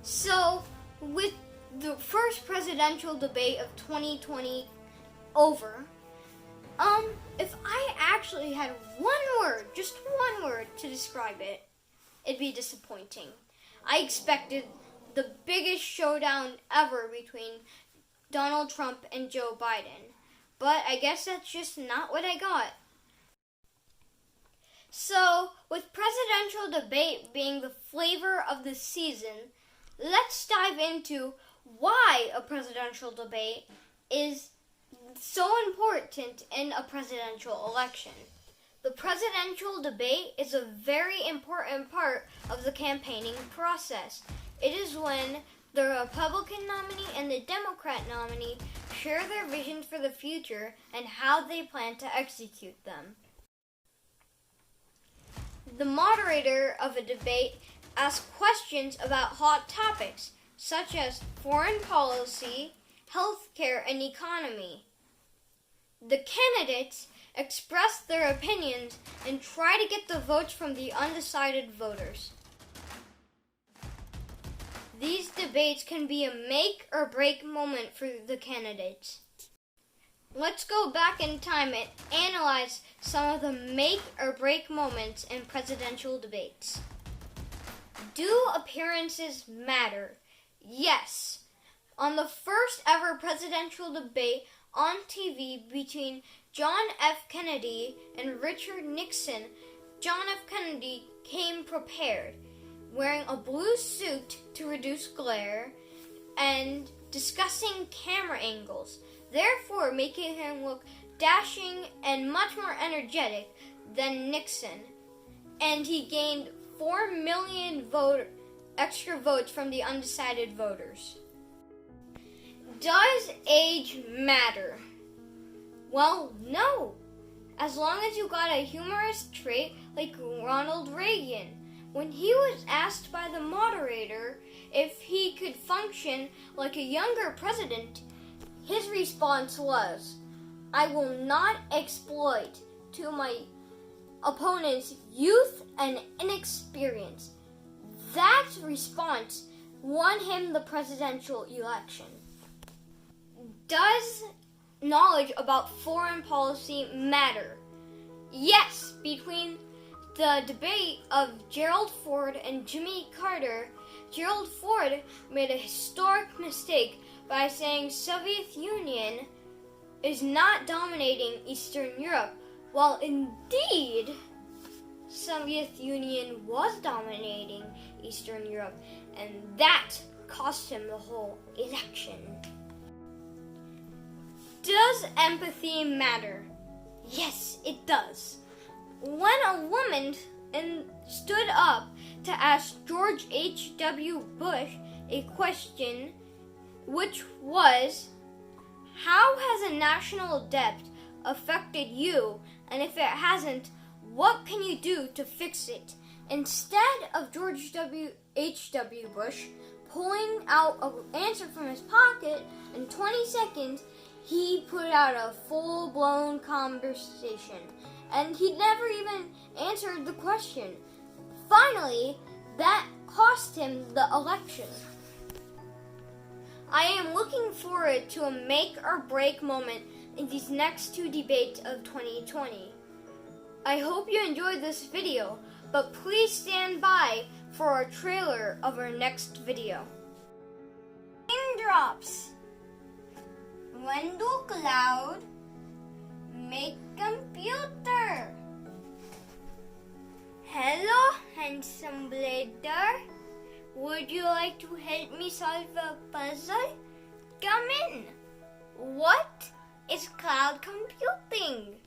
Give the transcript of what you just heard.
So, with the first presidential debate of 2020 over, if I actually had one word, just one word to describe it, it'd be disappointing. I expected the biggest showdown ever between Donald Trump and Joe Biden, but I guess that's just not what I got. So, with presidential debate being the flavor of the season, let's dive into why a presidential debate is so important in a presidential election. The presidential debate is a very important part of the campaigning process. It is when the Republican nominee and the Democrat nominee share their visions for the future and how they plan to execute them. The moderator of a debate asks questions about hot topics, such as foreign policy, healthcare, and economy. The candidates express their opinions and try to get the votes from the undecided voters. These debates can be a make or break moment for the candidates. Let's go back in time and analyze some of the make or break moments in presidential debates. Do appearances matter? Yes. On the first ever presidential debate on TV between John F. Kennedy and Richard Nixon, John F. Kennedy came prepared, wearing a blue suit to reduce glare and discussing camera angles, therefore making him look dashing and much more energetic than Nixon. And he gained 4 million extra votes from the undecided voters. Does age matter? Well, no. As long as you got a humorous trait like Ronald Reagan. When he was asked by the moderator if he could function like a younger president, his response was, "I will not exploit to my opponent's youth and inexperience." That response won him the presidential election. Does knowledge about foreign policy matter? Yes, between the debate of Gerald Ford and Jimmy Carter, Gerald Ford made a historic mistake by saying Soviet Union is not dominating Eastern Europe, while indeed Soviet Union was dominating Eastern Europe, and that cost him the whole election. Does empathy matter? Yes, it does. When a woman stood up to ask George H.W. Bush a question, which was, "How has a national debt affected you? And if it hasn't, what can you do to fix it?" Instead of George H.W. Bush pulling out an answer from his pocket in 20 seconds, he put out a full-blown conversation, and he never even answered the question. Finally, that cost him the election. I am looking forward to a make-or-break moment in these next two debates of 2020. I hope you enjoyed this video, but please stand by for our trailer of our next video. Raindrops. When do cloud make computer? Hello, handsome blader. Would you like to help me solve a puzzle? Come in. What is cloud computing?